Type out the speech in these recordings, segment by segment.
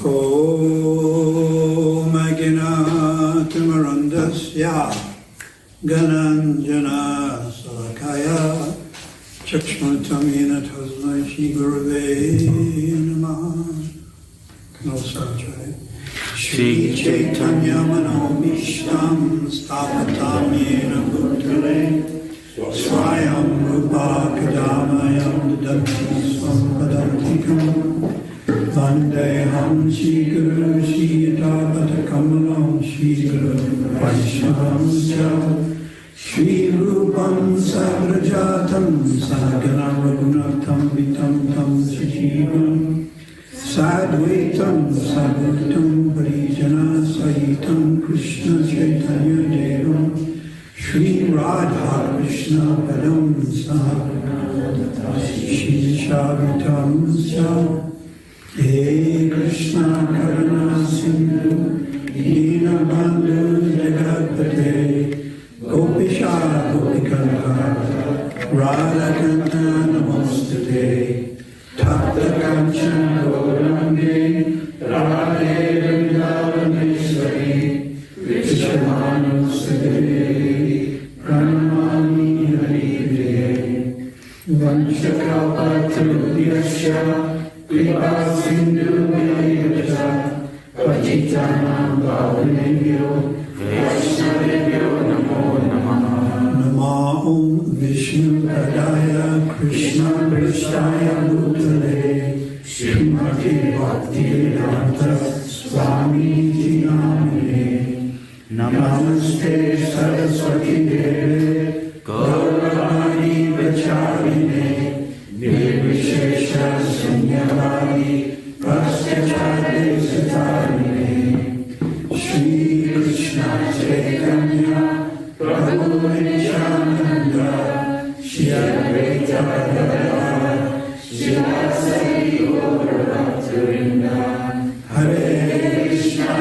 Om Aginatamurandasya Gananjana Salakaya Chakshmatamina Tasmai Shri Gurave Namaha. Can also try. Shri Chaitanya Manomishtam Sthapatamyena Bhutale Swayam Rupa Kadamayam Dadati Svampadantikam Vandeham Shri Guru Shri Yatavata Kamalam Shri Guru Vaishnavamsya Shri Rupam Sagrajatam Sagana Raghunatham Vitam Tam Sajivam Sadvaitam Sadvaitam Parijana Sahitam Krishna Chaitanya Devam Shri Radha Krishna Padam Sahagana Shri Shavitam Sya He Krishna Karuna Sindhu Dina Bandhu Jagatpate Gopisha Gopikanta Radha Kanta Namostate Tapta Kanchan Gaurange Radhe Vrindavaneshwari Vishamanu Sudhiri Pranamami Haripriye Vanchakalpatarubhyasya Kripa Sindhu Vyayavacha Pachitanam Bhavanebhyo Vaishnavebhyo Namo Namaha. Nama Om Vishnu Padaya Krishna Prishthaya Bhutale Srimati Bhaktivedanta Swami Namine Namaste Saraswati Deve Gauravani Vacharine Nirvishesha Sunyavadi Prastyachari Sitarine Shri Krishna Chaitanya Prabhu Nityananda Shri Advaita Gadadhara Srivasadi Gaurabhaktarinda Hare Krishna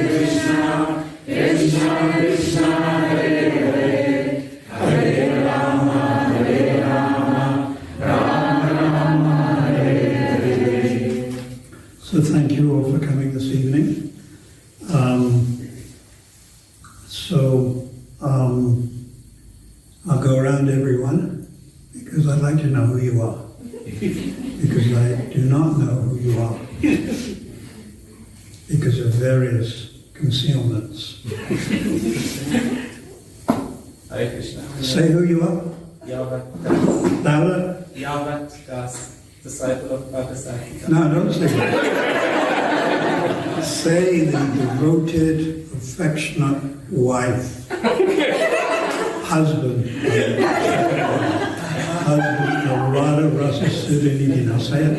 Krishna Krishna Hare Hare Hare Rama Rama Rama Hare Hare. So thank you all for coming this evening. I'll go around everyone because I'd like to know who you are. Because I do not know who you are. Because of various concealments. Hare Krishna. Say who you are. Yavat. Louder. Yavat Das, disciple of Partha. No, don't say that. Say the devoted, affectionate wife. Husband of Radha Rasa Sudhanidhi. Now say it.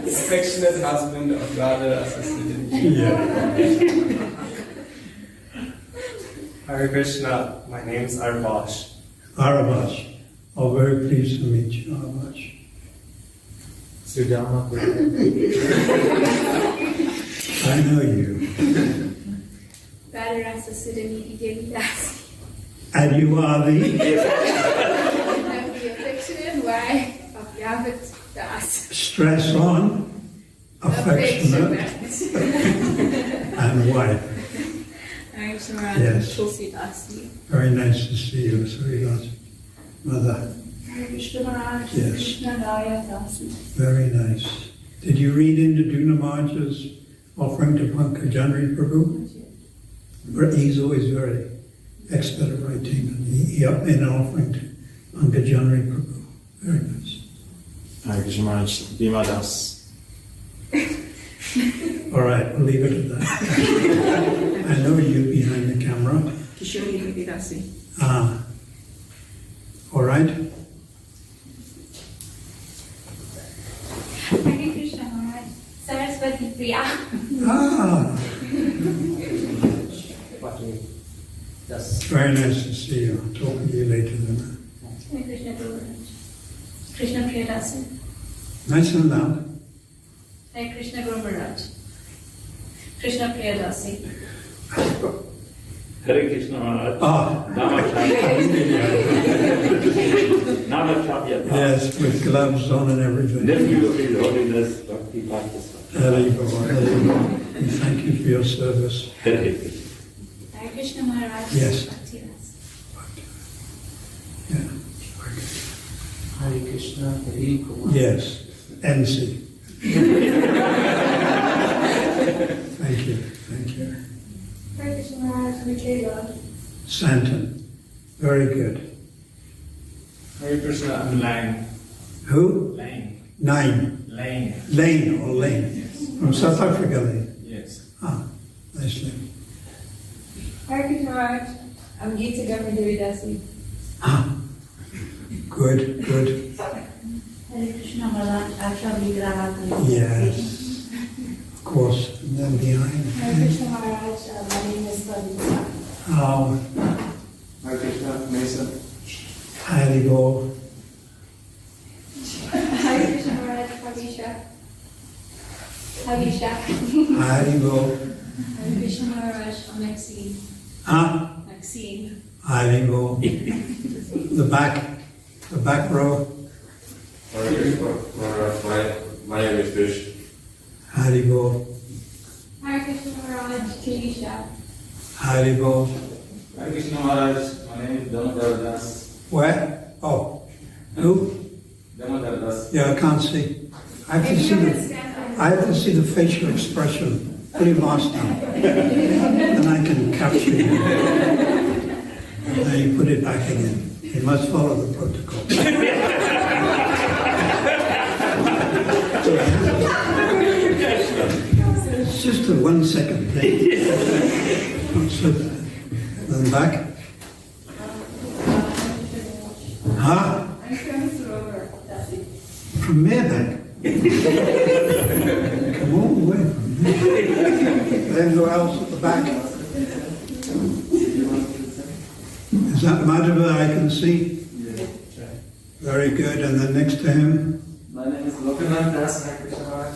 Affectionate husband of Radha Rasa Sudhanidhi. Yeah. Hare Krishna, my name is Arvash. Aravash. Oh, very pleased to meet you, Aravash. Sudama. I know you. Radha Rasa Sudhanidhi Devi Das. And you are the? I'm the affectionate wife of Yavat Das. Stress on affectionate and wife. I'm Yes. Tulsi Dasi. Very nice to see you, sweetheart. Mother. Hare Krishna Maharaj. Yes. Krishna Raya Dasi. Very nice. Did you read into Duna Maharaj's offering to Pankajanghri Prabhu? He's always very expert at writing, and he up in an offering to Pankajanghri Prabhu. Very nice. Hare Krishna Maharaj, Bhima Das. All right, we'll leave it at that. I know you behind the camera. Kishori Devi Dasi. All right. Hare Krishna Maharaj. Saraswati Priya. Very nice to see you. I'll talk to you later then. Hare Krishna Guru Maharaj. Krishna Priya Dasi. Nice and loud. Hare Krishna Guru Maharaj. Krishna Priya Dasi. Hare Krishna Maharaj. Ah, Not a shop yet. yes, with gloves on and everything. Nephew of His Holiness Bhakti Partha. Hare Baba, Hare Baba. We thank you for your service. Hare Krishna. Hare Krishna Maharaj. Yes. Bhakti Rasa. Yeah. Hare Krishna, Hare Kumar. Yes, NC. Thank you, thank you. Hare Krishna Maharaj. Michaela. Santon, very good. Hare Krishna, I'm Lang. Who? Lang. 9. Lang. Lane or Lane? Yes. From South Africa, Lane. Yes. Ah, nice name. Hare Krishna Maharaj, I'm Geeta Gamaduri. Ah, good, good. Hare Krishna Maharaj. Asha Vigraha. Yes, of course. And then behind. Hare Krishna Maharaj. My name is Kavita. Oh, Hare Krishna, Mason. Haribo. Hare Krishna Maharaj, Havisha. Haribo. Hare Krishna Maharaj. Maxine. Ah, Maxine. Haribo. The back row. Hare Krishna Maharaj, my name is Fish. Haribo. Hare Krishna Maharaj, Kilisha. Haribo. Hare Krishna Maharaj, my name is Damodar Das. Where? Oh, who? Damodar Das. Yeah, I can't see. I have to see the facial expression. Put your mask down. Then I can capture you. And then you put it back again. You must follow the protocol. It's just a 1 second thing. Not so bad. Then back. Huh? I'm from Surover, that's it. From Meerbeck? Come all the way from there. Then who else at the back? Is that Madhava I can see? Very good. And then next to him? My name is Lokanath Das. Hare Krishna Maharaj.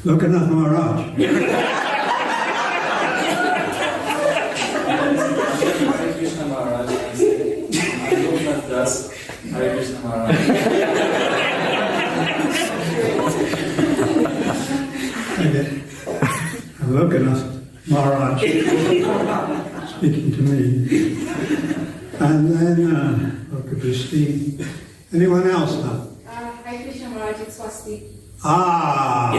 Lokanath Maharaj. Hare Krishna Maharaj. I'm Lokanath Das. Hare Krishna Maharaj. Okay. And Lokanath Maharaj speaking to me. And then, Dr. Christine. Anyone else now? Hare Krishna Maharaj, it's Swasti. Ah!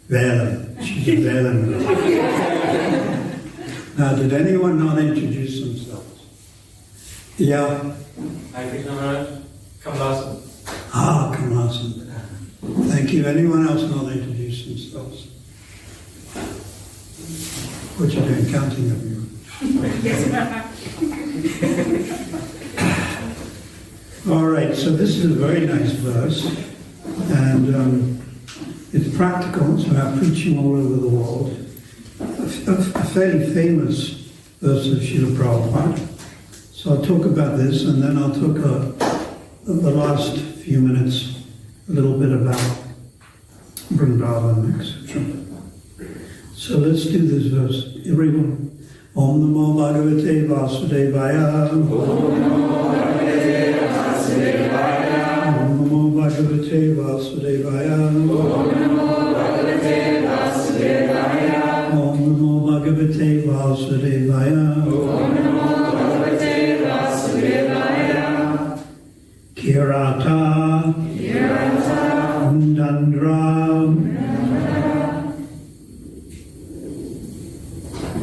Velen. She's a Velen. Now, did anyone not introduce themselves? Yeah. Hare Krishna Maharaj, Kamalasan. Ah, Kamasan. Thank you. Anyone else not introduce themselves? What you doing, counting of you? All right, so this is a very nice verse, and it's practical. It's about preaching all over the world. A fairly famous verse of Srila Prabhupada. So I'll talk about this, and then I'll talk the last few minutes a little bit about Vrindavan, etc. So let's do this verse. Everyone. Om Namo Bhagavate Vasudevaya. Om Namo Bhagavate Vasudevaya. Om Namo Bhagavate Vasudevaya. Om Namo Bhagavate Vasudevaya. Om Namo Bhagavate Vasudevaya. Om Namo Bhagavate Vasudevaya. Kirata. Kirata. Undandra.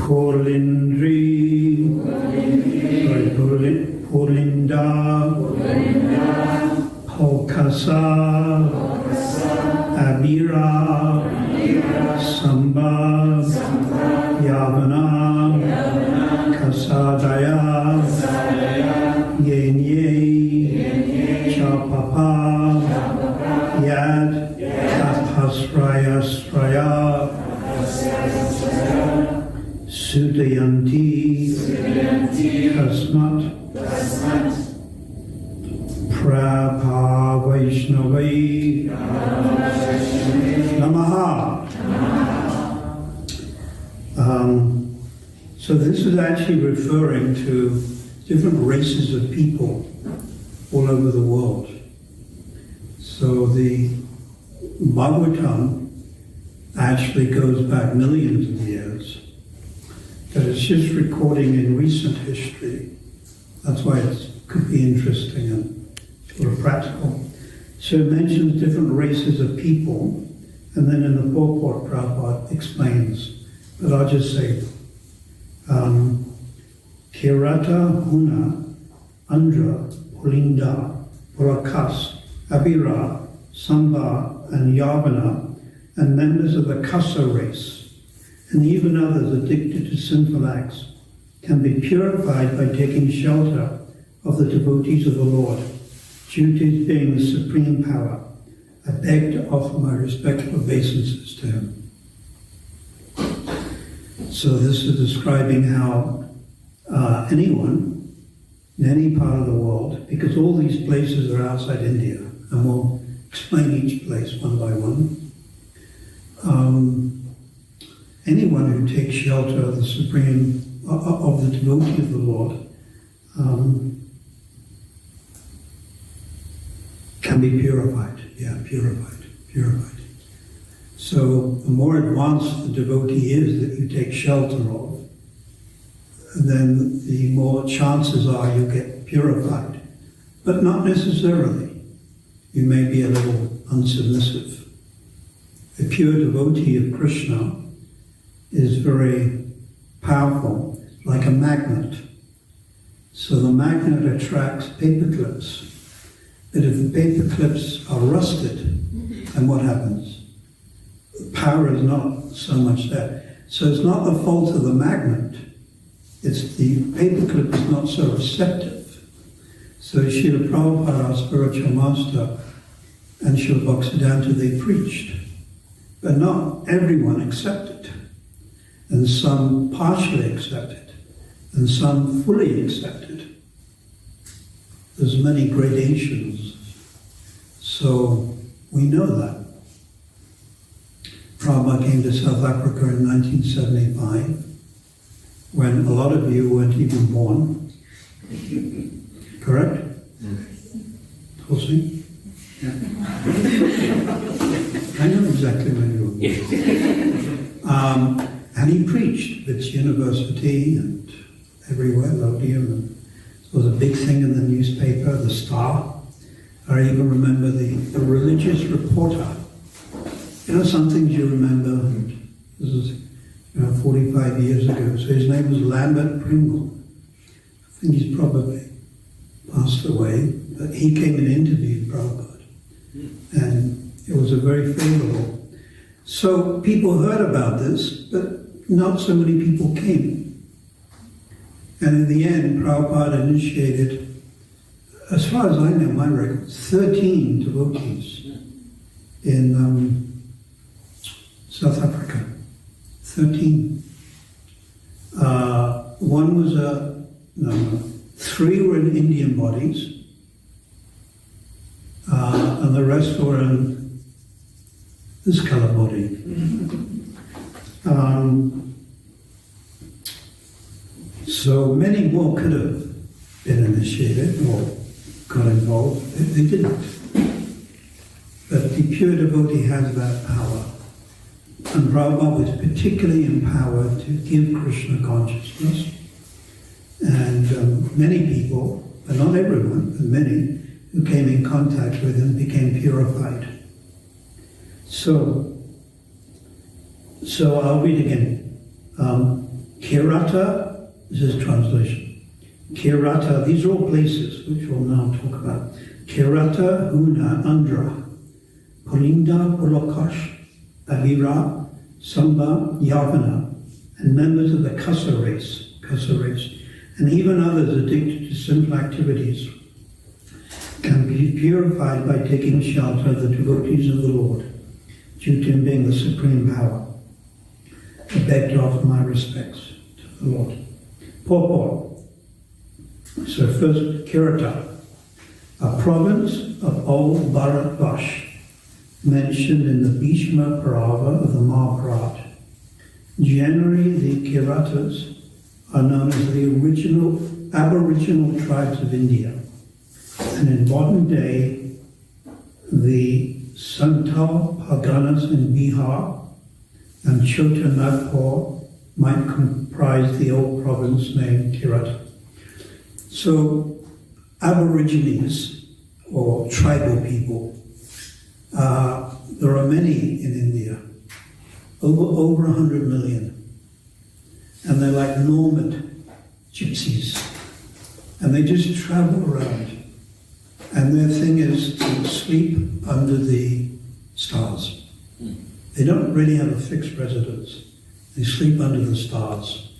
Purlindri, Purlinda, Pokasa, Abira, Samba, Yavana, Kasadaya, Yenye, Chapapa, Yad, Tapasraya Sraya, Sudayanti, Kasmat, Prabha Vaishnavai, Namaha. So this is actually referring to different races of people all over the world. So the Bhagavatam actually goes back millions of years, but it's just recording in recent history. That's why it could be interesting and sort of practical. So it mentions different races of people, and then in the purport, Prabhupada explains, but I'll just say, Kirata, Huna, Andhra, Pulinda, Purakas, Abhira, Samba, and Yavana, and members of the Kasa race, and even others addicted to sinful acts, can be purified by taking shelter of the devotees of the Lord, due to his being the supreme power. I beg to offer my respectful obeisances to him. So this is describing how anyone in any part of the world, because all these places are outside India, and we'll explain each place one by one. Anyone who takes shelter of the supreme, of the devotee of the Lord, can be purified. Yeah, purified. So the more advanced the devotee is that you take shelter of, then the more chances are you get purified. But not necessarily. You may be a little unsubmissive. A pure devotee of Krishna is very powerful, like a magnet. So the magnet attracts paper clips. But if the paper clips are rusted, then what happens? The power is not so much there. So it's not the fault of the magnet. It's the paper clip is not so receptive. So Srila Prabhupada, our spiritual master, and Srila Bhaktisiddhanta, they preached. But not everyone accepted. And some partially accepted. And some fully accepted. There's many gradations. So we know that. Prabhupada came to South Africa in 1975, when a lot of you weren't even born. Correct? Tulsi? Yeah. I know exactly when you were born. And he preached at university and everywhere, Lodium, and it was a big thing in the newspaper, the Star. I even remember the religious reporter. You know, some things you remember, this is 45 years ago. So his name was Lambert Pringle. I think he's probably passed away, but he came and interviewed Prabhupada. And it was a very favorable. So people heard about this, but not so many people came. And in the end, Prabhupada initiated, as far as I know, my record, 13 devotees in South Africa. 13. One was three were in Indian bodies, and the rest were in this color body. So many more could have been initiated or got involved. They didn't. But the pure devotee has that power. And Prabhupada was particularly empowered to give Krishna consciousness. And many people, but not everyone, but many, who came in contact with him became purified. So I'll read again. Kirata, this is translation. Kirata, these are all places which we'll now talk about. Kirata, Huna, Andhra, Pulinda, Purakash, Abhira, Samba, Yavana, and members of the Kasa race, and even others addicted to sinful activities, can be purified by taking shelter of the devotees of the Lord, due to him being the supreme power. I beg to offer my respects to the Lord. Purport. So first, Kirata, a province of old Bharatvash, mentioned in the Bhishma Parava of the Mahabharata. Generally, the Kiratas are known as the original Aboriginal tribes of India. And in modern day, the Santal Parganas in Bihar and Chota Nagpur might comprise the old province named Tirata. So, Aborigines, or tribal people, there are many in India, over 100 million. And they're like nomad gypsies. And they just travel around. And their thing is to sleep under the stars. They don't really have a fixed residence. They sleep under the stars.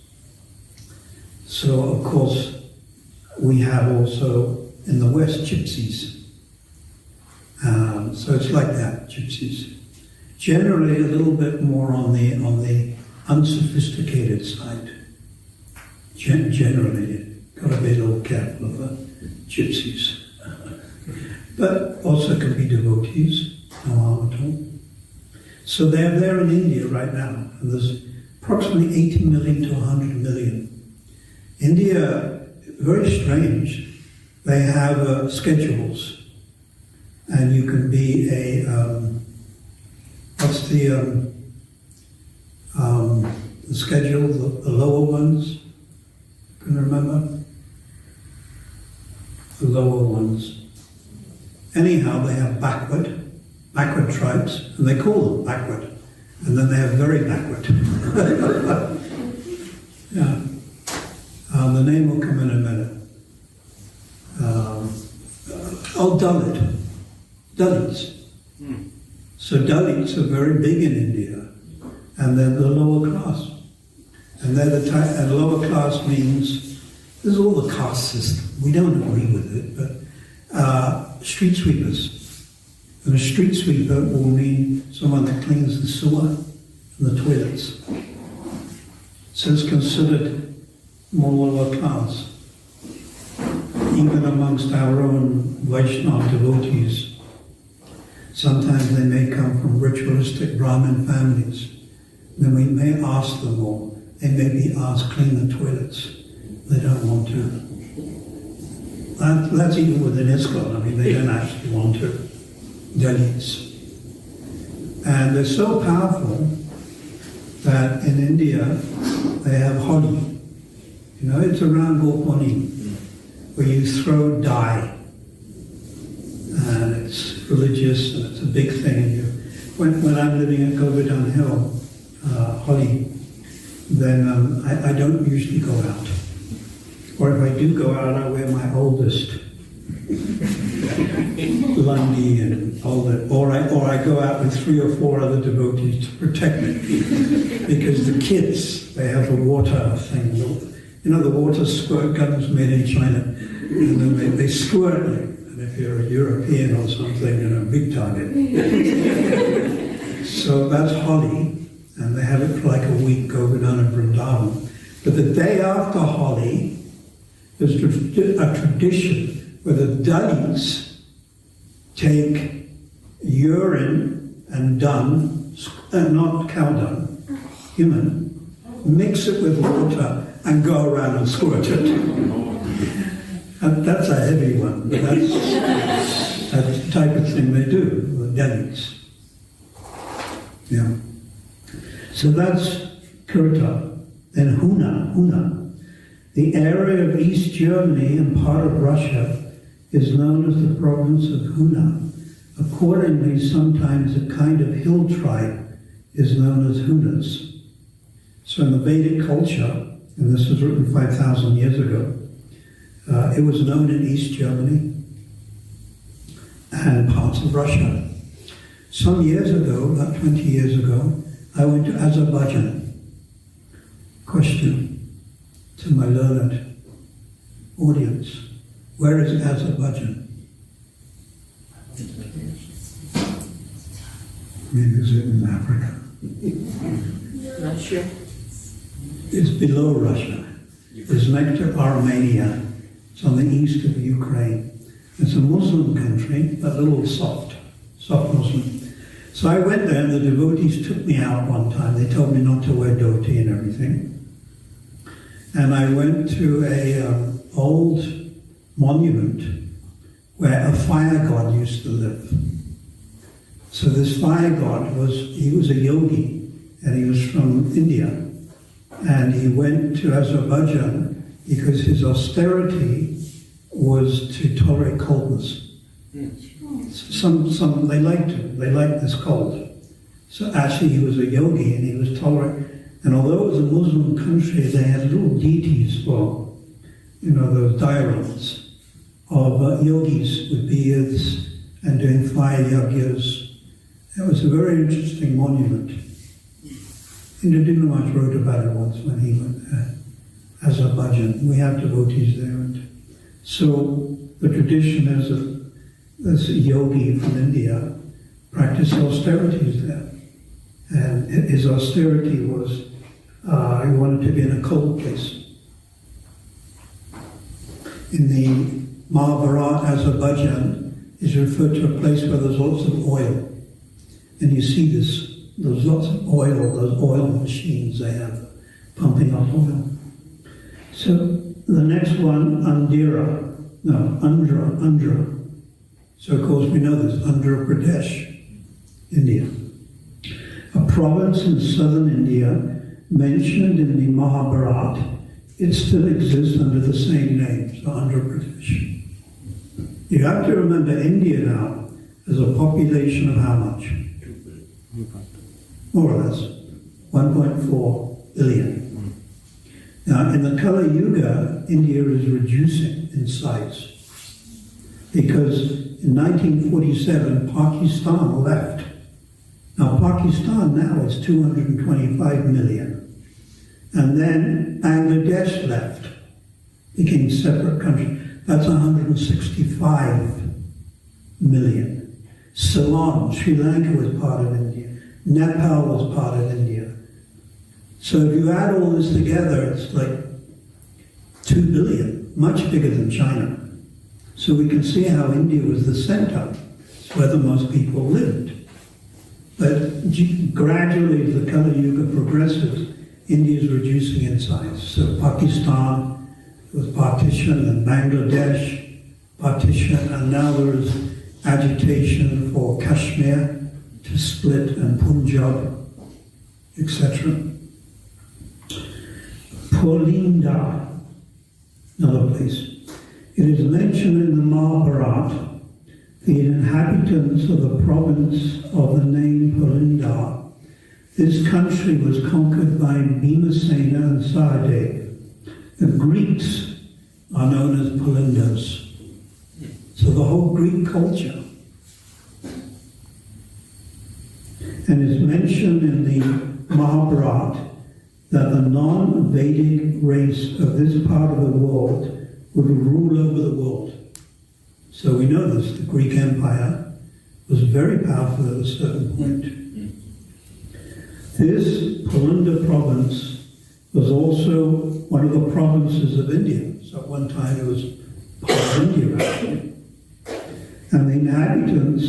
So, of course, we have also in the West gypsies. So it's like that, gypsies. Generally a little bit more on the unsophisticated side. Generally, got to be a little careful of the gypsies. But also can be devotees, no harm at all. So they're there in India right now, and there's approximately 80 million to 100 million. India, very strange, they have schedules, and you can be a, what's the schedule, the lower ones? Can you remember? The lower ones. Anyhow, they have backward tribes, and they call them backward. And then they have very backward. Yeah. The name will come in a minute. Dalits. So Dalits are very big in India, and they're the lower class. And they're the type, and lower class means, there's all the caste system. We don't agree with it, but street sweepers. And a street sweeper will mean someone that cleans the sewer and the toilets. So it's considered more lower class. Even amongst our own Vaishnava devotees, sometimes they may come from ritualistic Brahmin families. Then we may ask them, or they may be asked to clean the toilets. They don't want to. That's even within ISKCON. I mean, they don't actually want to. Dalits. And they're so powerful that in India they have Holi. You know, it's around Gopani, where you throw dye. And it's religious, and it's a big thing. When I'm living at Govardhan Hill, Holi, then I don't usually go out. Or if I do go out, I wear my oldest lungi and all that. Or I go out with 3 or 4 other devotees to protect me. Because the kids, they have a water thing. You know, the water squirt guns made in China. And then they squirt you. And if you're a European or something, you know, big target. So that's Holi. And they have it for like a week, Govardhan and Vrindavan. But the day after Holi, there's a tradition where the Dalits take urine and dung, not cow dung, human, mix it with water and go around and squirt it. And that's a heavy one, but that's the type of thing they do, the Dalits. Yeah. So that's Kirta. Then Huna. The area of East Germany and part of Russia is known as the province of Huna. Accordingly, sometimes a kind of hill tribe is known as Hunas. So in the Vedic culture, and this was written 5,000 years ago, it was known in East Germany and parts of Russia. Some years ago, about 20 years ago, I went to Azerbaijan. Question to my learned audience. Where is Azerbaijan? Maybe it's in Africa. Russia. It's below Russia. It's next to Armenia. It's on the east of Ukraine. It's a Muslim country, but a little soft Muslim. So I went there, and the devotees took me out one time. They told me not to wear dhoti and everything. and I went to a old monument where a fire god used to live. So this fire god was a yogi, and he was from India, and he went to Azerbaijan because his austerity was to tolerate coldness. Some they liked him. They liked this cold. So actually, he was a yogi, and he was tolerant. And although it was a Muslim country, they had little deities for, those dioramas of yogis with beards and doing fire yagyas. It was a very interesting monument. Indra Maharaj wrote about it once when he went to Azerbaijan. We have devotees there. And so the tradition is that this yogi from India practiced austerities there. And his austerity was, he wanted to be in a cold place. In the Mahabharata, Azerbaijan is referred to a place where there's lots of oil. And you see there's lots of oil, those oil machines they have pumping up oil. So the next one, Andhra. So of course we know this, Andhra Pradesh, India. A province in southern India mentioned in the Mahabharata. It still exists under the same name, so Andhra Pradesh. You have to remember India now has a population of how much? More or less, 1.4 billion. Now, in the Kali Yuga, India is reducing in size because in 1947, Pakistan left. Now, Pakistan now is 225 million. And then Bangladesh left, became a separate country. That's 165 million. Ceylon, Sri Lanka was part of India. Nepal was part of India. So if you add all this together, it's like 2 billion, much bigger than China. So we can see how India was the center. It's where the most people lived. But gradually, as the Kali Yuga progresses, India is reducing in size. So Pakistan was partition, and Bangladesh partition, and now there is agitation for Kashmir to split, and Punjab, etc. Polinda, another place. It is mentioned in the Mahabharata. The inhabitants of the province of the name Polinda. This country was conquered by Bhimasena and Sahadev. The Greeks are known as Polindas. So the whole Greek culture. And it's mentioned in the Mahabharata that the non-Vedic race of this part of the world would rule over the world. So we know this, the Greek Empire was very powerful at a certain point. This Polinda province was also one of the provinces of India. So at one time it was part of India actually. And the inhabitants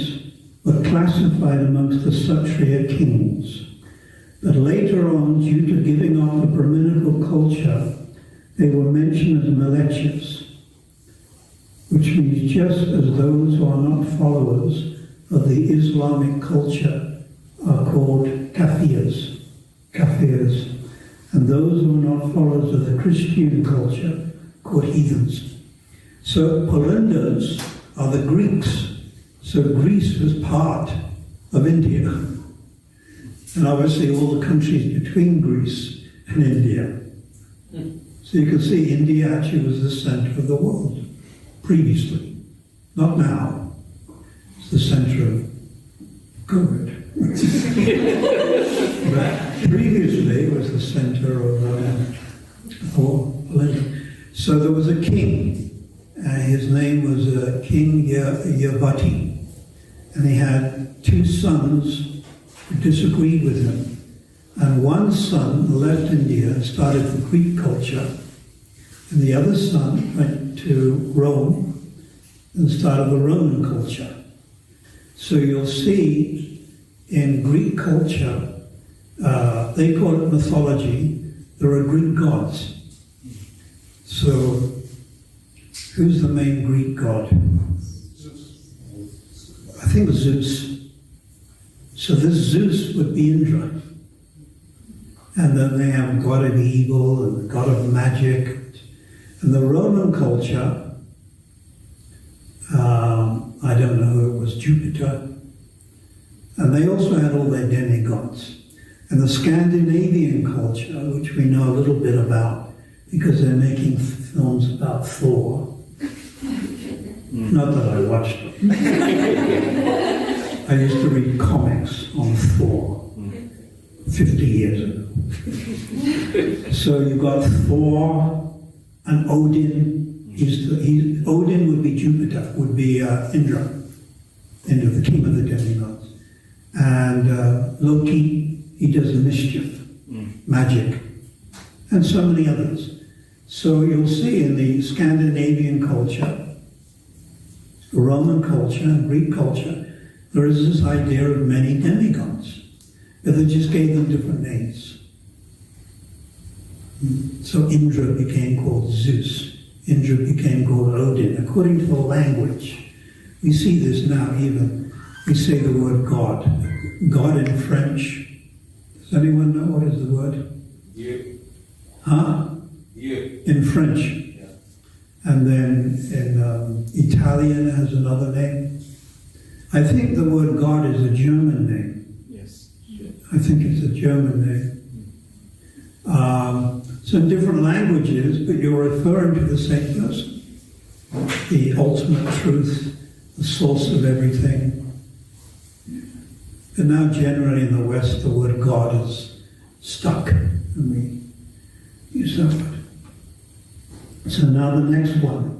were classified amongst the Kshatriya kings. But later on, due to giving off a Brahminical culture, they were mentioned as Malechas, which means just as those who are not followers of the Islamic culture are called Kafirs, and those who are not followers of the Christian culture called heathens. So Polindas are the Greeks. So Greece was part of India. And obviously all the countries between Greece and India. So you can see India actually was the center of the world previously. Not now. It's the center of COVID. But previously it was the center of Poland. So there was a king. His name was King Yavati. And he had two sons who disagreed with him. And one son left India and started the Greek culture. And the other son went to Rome and started the Roman culture. So you'll see in Greek culture, they call it mythology, there are Greek gods. So, who's the main Greek god? I think Zeus. So this Zeus would be Indra. And then they have god of evil and the god of magic. And the Roman culture, I don't know who it was, Jupiter. And they also had all their demigods. And the Scandinavian culture, which we know a little bit about, because they're making films about Thor. Not that I watched them. I used to read comics on Thor 50 years ago. So you got Thor and Odin. Odin would be Jupiter, would be Indra, the king of the demigods. And Loki, he does mischief, magic, and so many others. So you'll see in the Scandinavian culture, Roman culture, and Greek culture, there is this idea of many demigods, but they just gave them different names. So Indra became called Zeus. Indra became called Odin, according to the language. We see this now even. We say the word God. God in French. Does anyone know what is the word? You. Huh? You. In French. Yeah. And then in Italian has another name. I think the word God is a German name. Yes. I think it's a German name. So in different languages, but you're referring to the same person. The ultimate truth, the source of everything. And now generally in the West, the word God is stuck, and we use that word. So now the next one.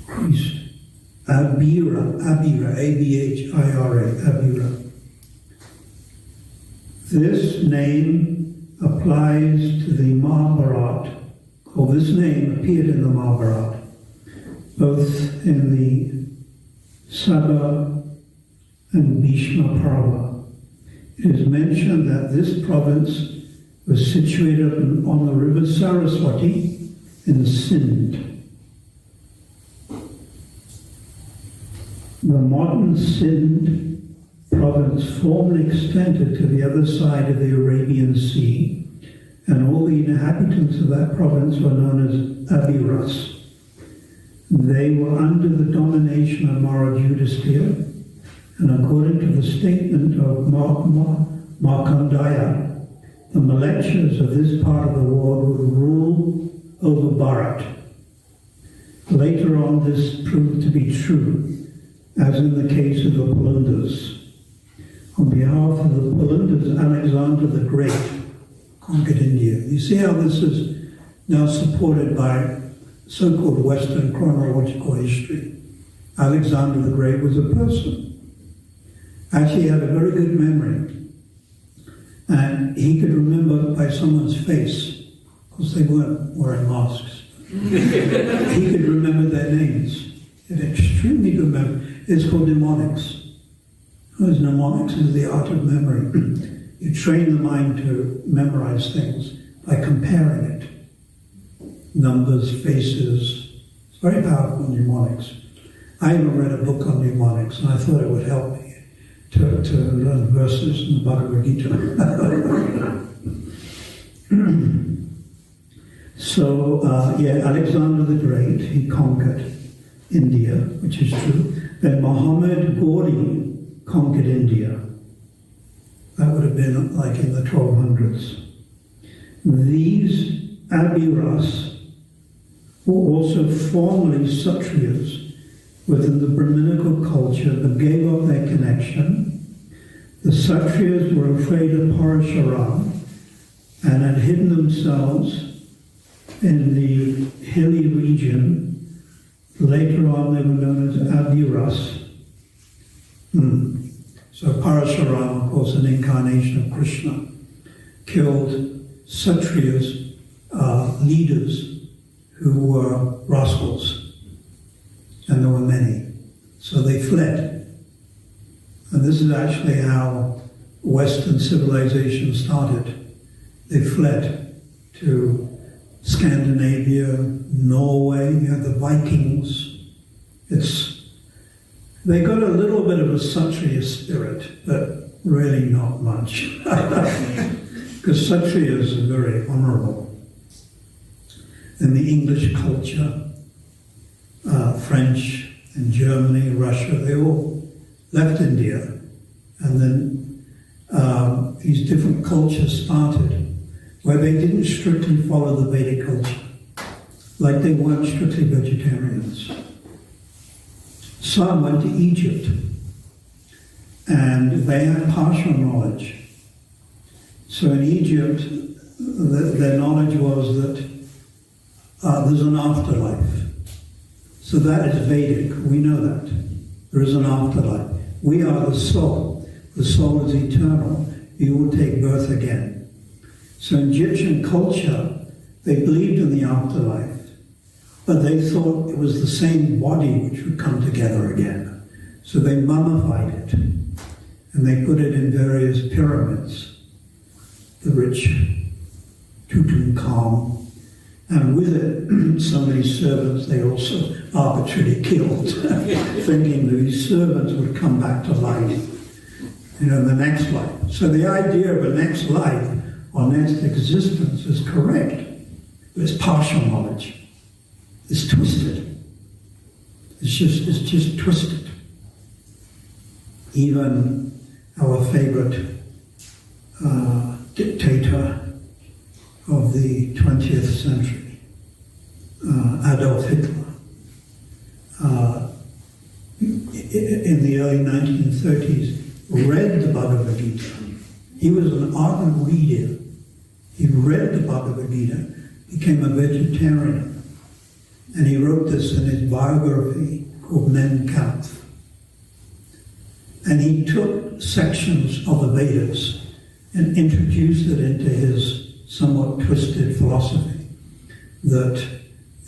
Christ. Abhira, A-B-H-I-R-A, Abhira. This name applies to the Mahabharata, or this name appeared in the Mahabharata, both in the Sabha and Bhishma Parva. It is mentioned that this province was situated on the river Saraswati in Sindh. The modern Sindh province formerly extended to the other side of the Arabian Sea, and all the inhabitants of that province were known as Abhiras. They were under the domination of Maharajudhisthira, and according to the statement of Markandeya, the Malechas of this part of the world would rule over Bharat. Later on, this proved to be true, as in the case of the Palundas. On behalf of the Palundas, Alexander the Great conquered India. You see how this is now supported by so-called Western chronological history. Alexander the Great was a person. Actually, he had a very good memory. And he could remember by someone's face, because they weren't wearing masks. He could remember their names. He had extremely good memory. It's called mnemonics. Mnemonics is the art of memory. You train the mind to memorize things by comparing it. Numbers, faces. It's very powerful, mnemonics. I even read a book on mnemonics, and I thought it would help me to learn verses in the Bhagavad Gita. So, Alexander the Great, he conquered India, which is true. Then Muhammad Ghori conquered India. That would have been like in the 1200s. These Abhiras were also formerly Kshatriyas within the Brahminical culture, but gave up their connection. The Kshatriyas were afraid of Parashuram and had hidden themselves in the hilly region. Later on, they were known as Abhiras. So Parashuram, of course, an incarnation of Krishna, killed Kshatriyas, leaders who were rascals, and there were many. So they fled, and And this is actually how Western civilization started. They fled to Scandinavia, Norway, you had the Vikings. They got a little bit of a Kshatriya spirit, but really not much. Because Kshatriyas are very honorable. In the English culture, French and Germany, Russia, they all left India. And then these different cultures started where they didn't strictly follow the Vedic culture. Like they weren't strictly vegetarians. Some went to Egypt and they had partial knowledge. So in Egypt, their knowledge was that there's an afterlife. So that is Vedic, we know that. There is an afterlife. We are the soul. The soul is eternal. You will take birth again. So in Egyptian culture, they believed in the afterlife, but they thought it was the same body which would come together again. So they mummified it, and they put it in various pyramids. The rich Tutankhamun, and with it, so many servants they also arbitrarily killed, thinking that these servants would come back to life, in the next life. So the idea of a next life or next existence is correct, but it's partial knowledge. It's twisted. It's just twisted. Even our favorite dictator of the 20th century, Adolf Hitler, in the early 1930s, read the Bhagavad Gita. He was an ardent reader. He read the Bhagavad Gita, became a vegetarian, and he wrote this in his biography called Mein Kampf. And he took sections of the Vedas and introduced it into his somewhat twisted philosophy, that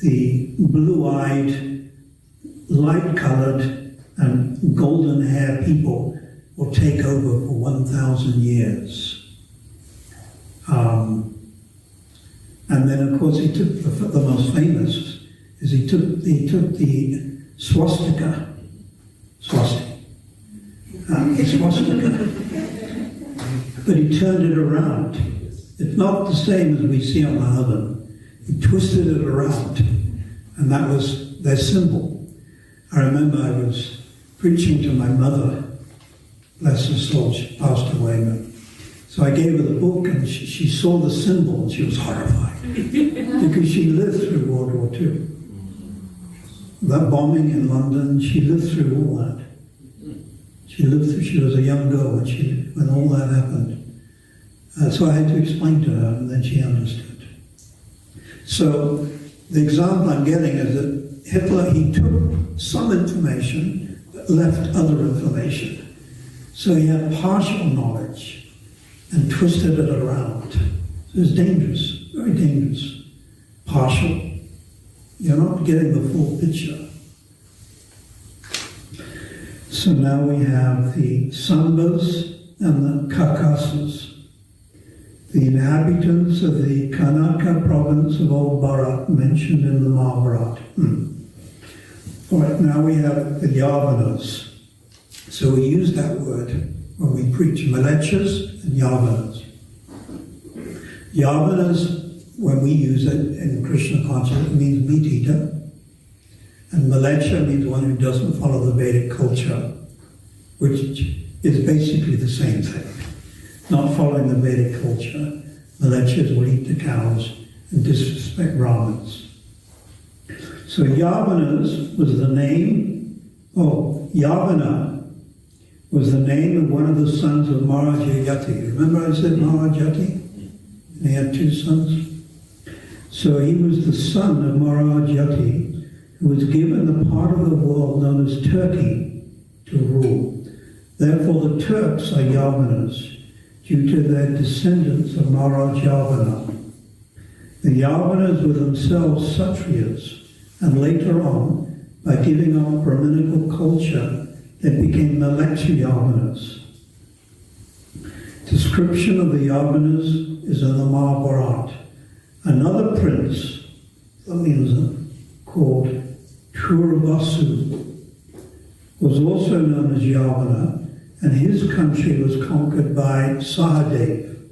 the blue-eyed, light-colored, and golden-haired people will take over for 1,000 years. And then, of course, he took the most famous is he took the swastika, but he turned it around. It's not the same as we see on the oven. He twisted it around, and that was their symbol. I remember I was preaching to my mother, bless her soul, she passed away, but so I gave her the book, and she saw the symbol, and she was horrified because she lived through World War II. That bombing in London, she lived through all that. She was a young girl when all that happened. So I had to explain to her, and then she understood. So the example I'm getting is that Hitler, he took some information, but left other information. So he had partial knowledge and twisted it around. So it's dangerous, very dangerous. Partial. You're not getting the full picture. So now we have the Sambas and the Kakasas, the inhabitants of the Kanaka province of Old Bharat mentioned in the Mahabharata. All right, now we have the Yavanas. So we use that word when we preach, Malechas and Yavanas. Yavanas, when we use it in Krishna consciousness, it means meat eater. And Malecha means one who doesn't follow the Vedic culture, which is basically the same thing. Not following the Vedic culture, Malechas will eat the cows and disrespect Brahmins. So Yavanas was the name, Yavana was the name of one of the sons of Maharaja Yati. Remember I said Maharaja Yati? And he had two sons. So he was the son of Maharaja Yati, who was given the part of the world known as Turkey to rule. Therefore the Turks are Yavanas, due to their descendants of Maharaj Yavana. The Yavanas were themselves Kshatriyas, and later on, by giving up Brahminical culture, They became Melekcha Yavanas. Description of the Yavanas is in the Mahabharata. Another prince, called Turvasu, was also known as Yavana, and his country was conquered by Sahadev.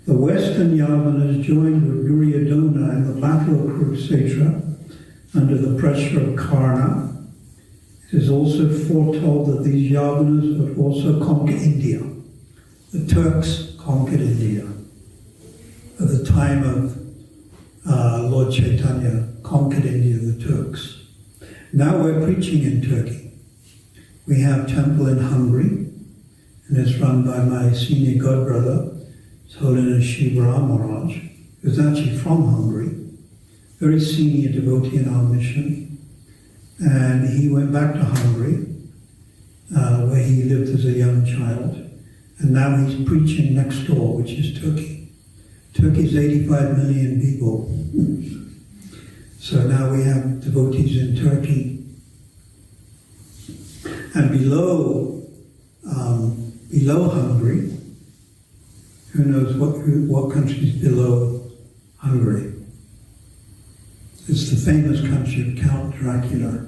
The western Yavanas joined with Duryodhana in the Battle of Kurukshetra under the pressure of Karna. It is also foretold that these Yavanas would also conquer India. The Turks conquered India at the time of Lord Chaitanya, conquered India, the Turks. Now we're preaching in Turkey. We have a temple in Hungary, and it's run by my senior godbrother, His Holiness Shiva Maharaj, who's actually from Hungary, very senior devotee in our mission. And he went back to Hungary, where he lived as a young child. And now he's preaching next door, which is Turkey. Turkey's 85 million people. So now we have devotees in Turkey. And below Hungary, who knows what country is below Hungary? It's the famous country of Count Dracula,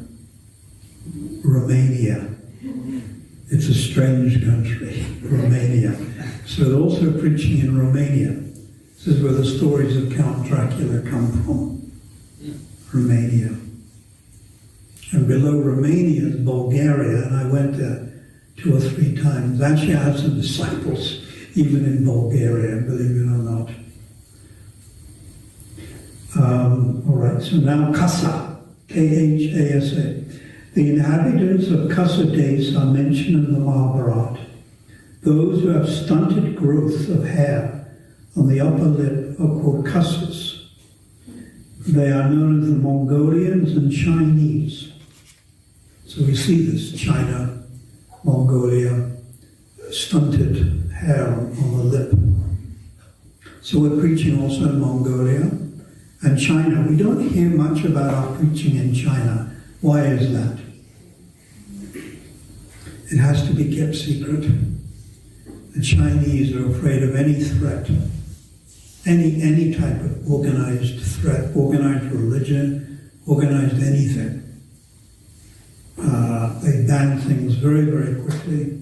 Romania. It's a strange country, Romania. So they're also preaching in Romania. This is where the stories of Count Dracula come from, Romania. And below Romania is Bulgaria, and I went there 2 or 3 times. Actually, I have some disciples even in Bulgaria, believe it or not. All right, so now Kasa, Khasa. The inhabitants of Kasa Des are mentioned in the Mahabharata. Those who have stunted growth of hair on the upper lip are called Kasas. They are known as the Mongolians and Chinese. So we see this, China, Mongolia, stunted hair on the lip. So we're preaching also in Mongolia and China. We don't hear much about our preaching in China. Why is that? It has to be kept secret. The Chinese are afraid of any threat, any type of organized threat, organized religion, organized anything. They ban things very, very quickly.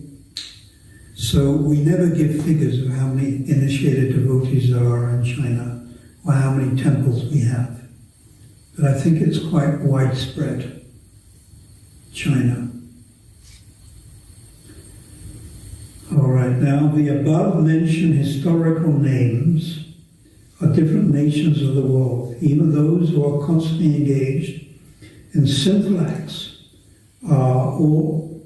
So we never give figures of how many initiated devotees there are in China or how many temples we have. But I think it's quite widespread, China. All right, now the above mentioned historical names are different nations of the world. Even those who are constantly engaged in sinful acts are all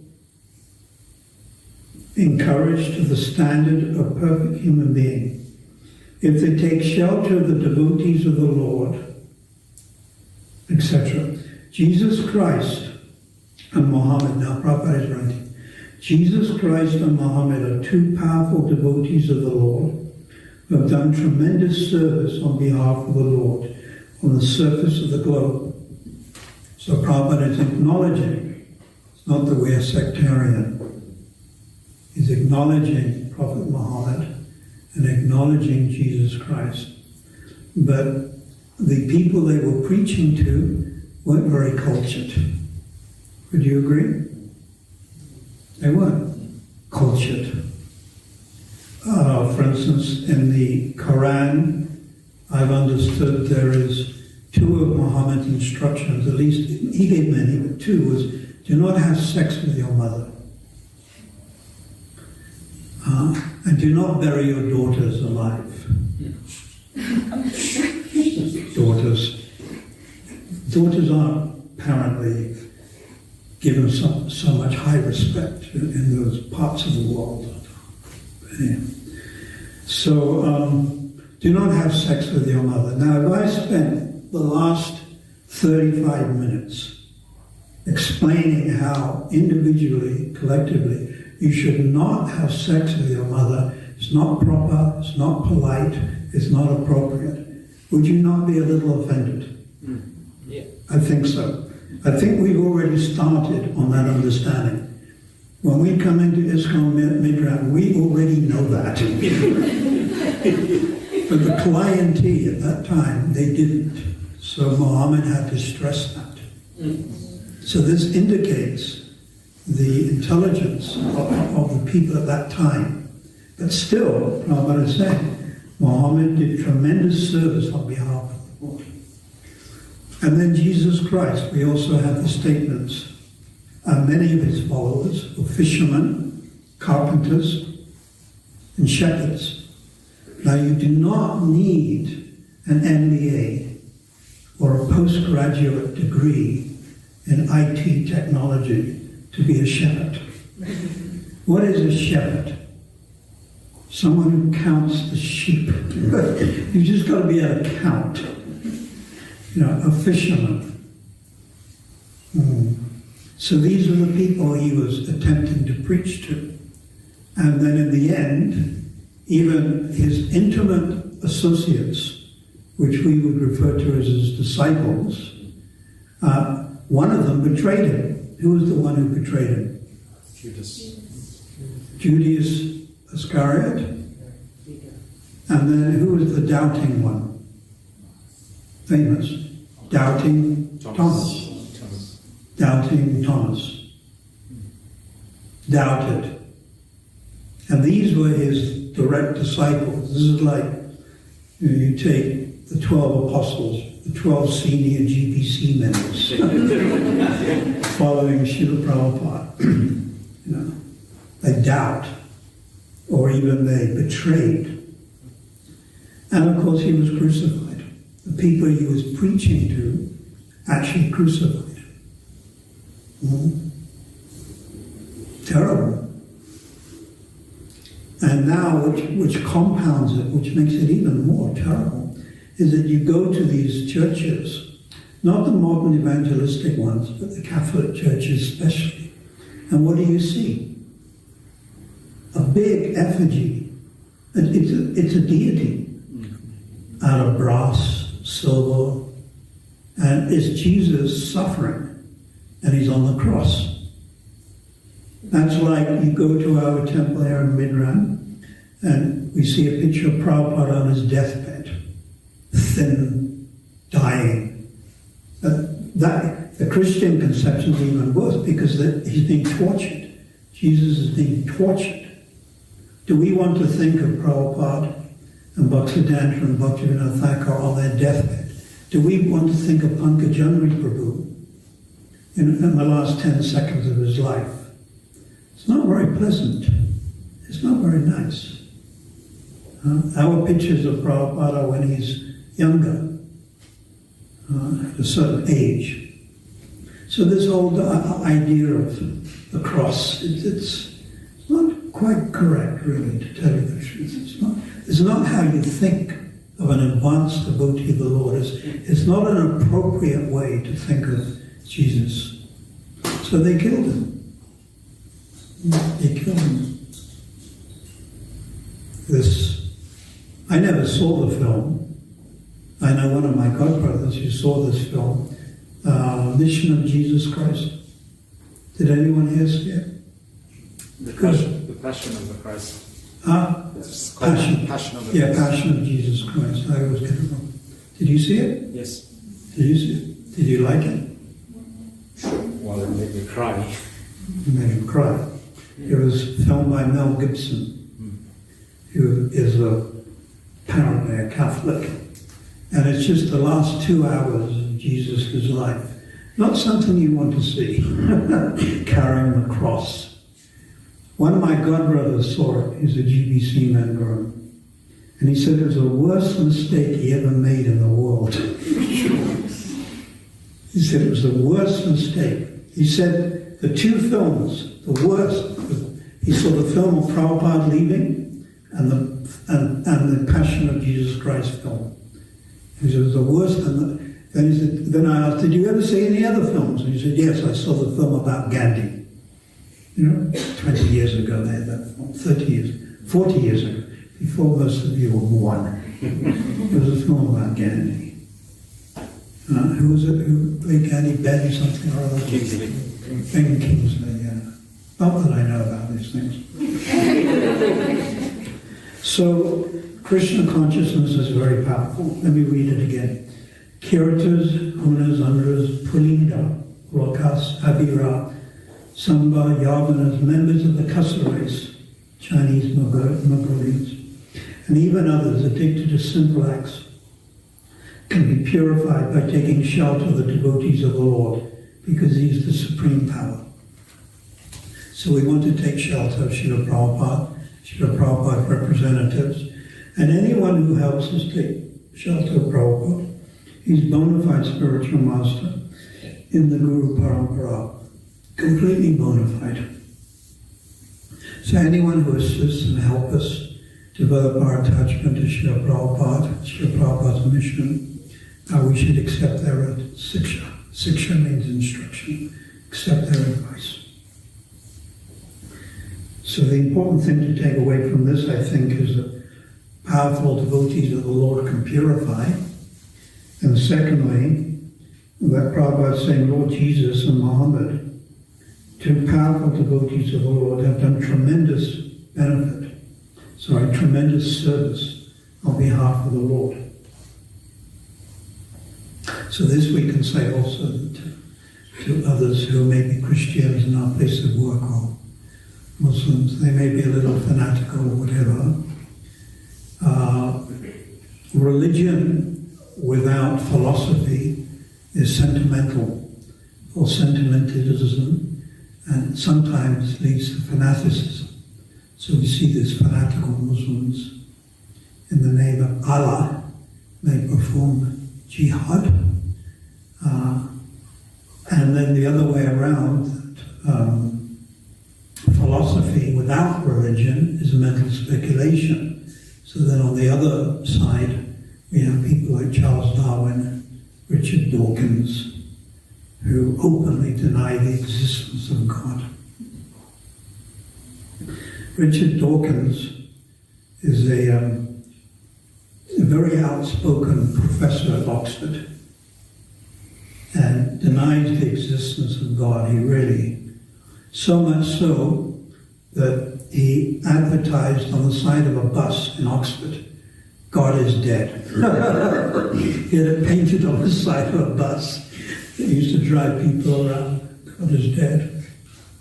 encouraged to the standard of perfect human being. If they take shelter of the devotees of the Lord, etc. Jesus Christ and Muhammad, now Prabhupada is writing, Jesus Christ and Muhammad are 2 powerful devotees of the Lord who have done tremendous service on behalf of the Lord on the surface of the globe. So Prabhupada is acknowledging, it's not that we are sectarian, he's acknowledging Prophet Muhammad and acknowledging Jesus Christ. But the people they were preaching to weren't very cultured. Would you agree? They weren't cultured. For instance, in the Quran, I've understood there is 2 of Muhammad's instructions, at least he gave many, but 2 was, do not have sex with your mother. And do not bury your daughters alive. Daughters aren't apparently given so much high respect in those parts of the world. Yeah. So, do not have sex with your mother. Now, if I spent the last 35 minutes explaining how individually, collectively, you should not have sex with your mother, it's not proper, it's not polite, it's not appropriate, would you not be a little offended? Yeah. I think so. I think we've already started on that understanding. When we come into ISKCON Midrand, we already know that. But the clientele at that time, they didn't. So Muhammad had to stress that. So this indicates the intelligence of the people at that time. But still, Prabhupada is saying, Muhammad did tremendous service on behalf of the Lord. And then Jesus Christ, we also have the statements. Many of his followers were fishermen, carpenters, and shepherds. Now you do not need an MBA or a postgraduate degree in IT technology to be a shepherd. What is a shepherd? Someone who counts the sheep. You've just got to be able to count. You know, a fisherman. So these were the people he was attempting to preach to. And then in the end, even his intimate associates, which we would refer to as his disciples, one of them betrayed him. Who was the one who betrayed him? Judas Iscariot. And then who was the doubting one? Famous. Doubting Thomas. Doubting Thomas. Doubted. And these were his direct disciples. This is like, you take the 12 apostles, the 12 senior GBC members following Srila Prabhupada. They doubt, or even they betrayed. And of course he was crucified. The people he was preaching to actually crucified. Terrible. And now, which compounds it, which makes it even more terrible, is that you go to these churches, not the modern evangelistic ones, but the Catholic churches especially, and what do you see? A big effigy. It's a deity out of brass, silver, and it's Jesus suffering, and he's on the cross. That's like you go to our temple here in Midrand, and we see a picture of Prabhupada on his deathbed, thin, dying. The Christian conception is even worse because he's being tortured. Jesus is being tortured. Do we want to think of Prabhupada and Bhaktisiddhanta and Bhaktivinoda Thakur on their deathbed? Do we want to think of Pankajanghri Prabhu in the last 10 seconds of his life? It's not very pleasant. It's not very nice. Our pictures of Prabhupada when he's younger, at a certain age. So this whole idea of the cross, it's not quite correct, really, to tell you the truth. It's not how you think of an advanced devotee of the Lord. It's not an appropriate way to think of Jesus. So they killed him. They killed him. I never saw the film. I know one of my godbrothers who saw this film, Mission of Jesus Christ. Did anyone here see it? The Passion of the Christ. It's called Passion of the Yeah, Christ. Passion of Jesus Christ. I always get it wrong. Did you see it? Yes. Did you see it? Did you like it? Well, it made me cry. You made him cry. It was filmed by Mel Gibson, who is apparently a Catholic. And it's just the last 2 hours of Jesus' life. Not something you want to see, carrying the cross. One of my godbrothers saw it. He's a GBC member. And he said it was the worst mistake he ever made in the world. He said it was the worst mistake. He said the two films, the worst, he saw the film of Prabhupada leaving and the Passion of Jesus Christ film. He said it was the worst. Then I asked, did you ever see any other films? And he said, yes, I saw the film about Gandhi. 20 years ago they had that film, 30 years, 40 years ago, before most of you were born. It was a film about Gandhi. Who was it who played Gandhi? Ben something or other? Kingsley. Ben Kingsley, yeah. Not that I know about these things. So, Krishna consciousness is very powerful. Let me read it again. Kiratas, Gunas, Andras, Pulinda, Rakas, Abhira, Samba, Yavanas, members of the Kasa race, Chinese Mongols, and even others addicted to sinful acts, can be purified by taking shelter of the devotees of the Lord, because He is the supreme power. So we want to take shelter of Srila Prabhupada representatives, and anyone who helps us take shelter of Prabhupada, he's bona fide spiritual master in the Guru Parampara, completely bona fide. So anyone who assists and helps us develop our attachment to Srila Prabhupada's mission, we should accept their siksha. Siksha means instruction. Accept their advice. So the important thing to take away from this, I think, is that powerful devotees of the Lord can purify. And secondly, that Prabhupada is saying Lord Jesus and Muhammad, two powerful devotees of the Lord, have done tremendous service on behalf of the Lord. So this we can say also to others who may be Christians in our place of work or Muslims. They may be a little fanatical or whatever. Religion without philosophy is sentimental or sentimentalism, and sometimes leads to fanaticism. So we see these fanatical Muslims in the name of Allah, they perform jihad. And then the other way around, philosophy without religion is mental speculation. So then on the other side, we have people like Charles Darwin, Richard Dawkins, who openly deny the existence of God. Richard Dawkins is a very outspoken professor at Oxford and denies the existence of God. He really, so much so that he advertised on the side of a bus in Oxford, God is dead. He had it painted on the side of a bus that used to drive people around. God is dead.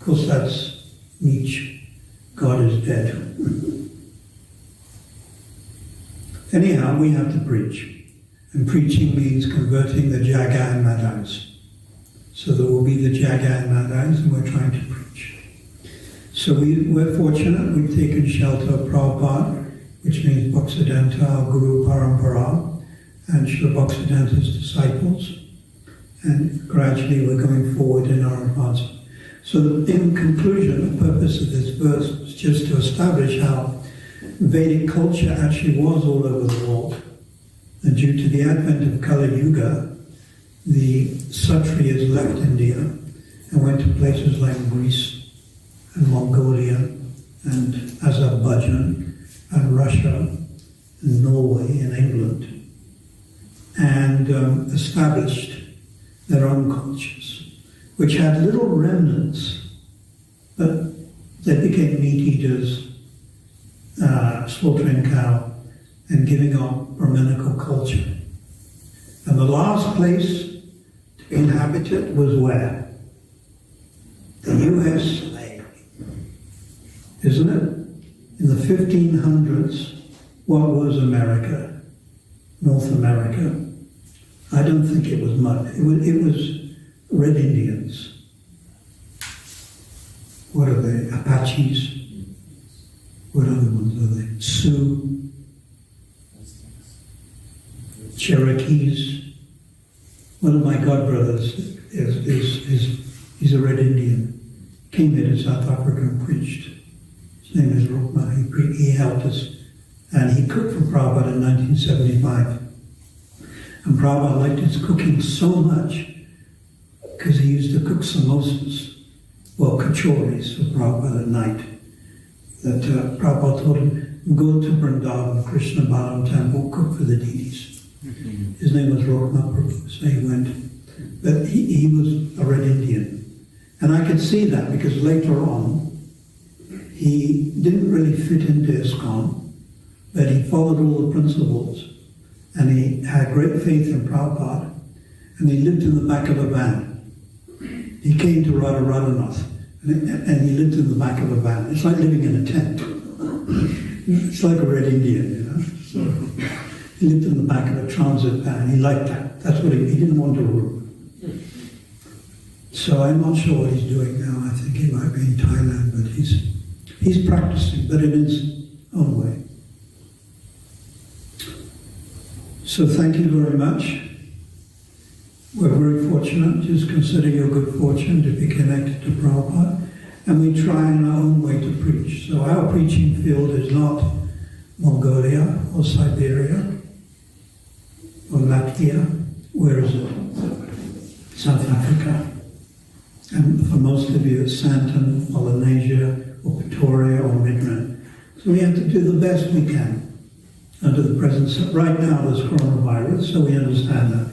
Of course, that's Nietzsche. God is dead. Anyhow, we have to preach. And preaching means converting the Jaga and Madhans. So there will be the Jaga and Madhans, and we're trying to preach. So we're fortunate. We've taken shelter of Prabhupada, which means Bhaksidanta, Guru Parampara, and Srila Bhaksidhanta's disciples. And gradually we're going forward in our advancement. So in conclusion, the purpose of this verse was just to establish how Vedic culture actually was all over the world. And due to the advent of Kali Yuga, the Kshatriyas left India and went to places like Greece and Mongolia and Azerbaijan and Russia and Norway and England, and established their own cultures, which had little remnants, but they became meat eaters, slaughtering cow, and giving up Brahminical culture. And the last place to be inhabited was where? The USA, isn't it? In the 1500s, what was America? North America? I don't think it was much. It was Red Indians. What are they? Apaches? What other ones are they? Sioux? Cherokees? One of my godbrothers he's a Red Indian. Came here to South Africa and preached. His name is Rukma. He helped us. And he cooked for Prabhupada in 1975. And Prabhupada liked his cooking so much because he used to cook samosas, well, kachoris for Prabhupada at night. That Prabhupada told him, go to Vrindavan, Krishna Balam temple, cook for the deities. His name was Rukma Prabhu, so he went. But he was a Red Indian. And I could see that because later on, he didn't really fit into ISKCON, but he followed all the principles, and he had great faith in Prabhupada, and he lived in the back of a van. He came to Radharanath, and he lived in the back of a van. It's like living in a tent. It's like a Red Indian, you know. So he lived in the back of a transit van. He liked that. That's what he didn't want a room. So I'm not sure what he's doing now. I think he might be in Thailand, but he's practicing, but in his own way. So thank you very much. We're very fortunate. Just consider your good fortune to be connected to Prabhupada. And we try in our own way to preach. So our preaching field is not Mongolia or Siberia or Latvia. Where is it? South Africa. And for most of you, it's Santon, Polynesia, or Pretoria, or Midrand. So we have to do the best we can under the present. Right now, there's coronavirus, so we understand that.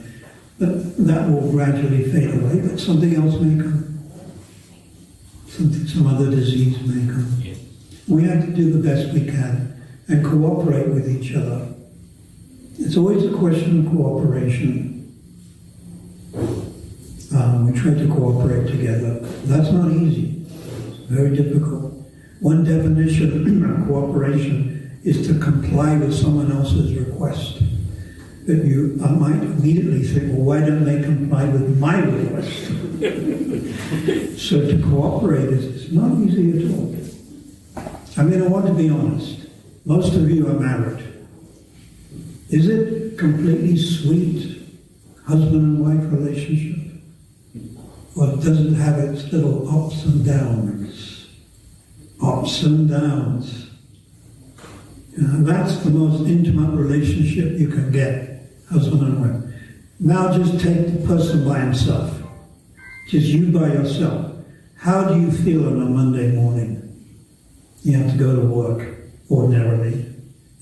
But that will gradually fade away, but something else may come. Some other disease may come. We have to do the best we can and cooperate with each other. It's always a question of cooperation. We try to cooperate together. That's not easy. It's very difficult. One definition of cooperation is to comply with someone else's request. But you might immediately think, well, why don't they comply with my request? So to cooperate is not easy at all. I mean, I want to be honest. Most of you are married. Is it completely sweet husband and wife relationship? Or does it have its little ups and downs? Ups and downs. You know, that's the most intimate relationship you can get, husband and wife. Now just take the person by himself. Just you by yourself. How do you feel on a Monday morning? You have to go to work, ordinarily.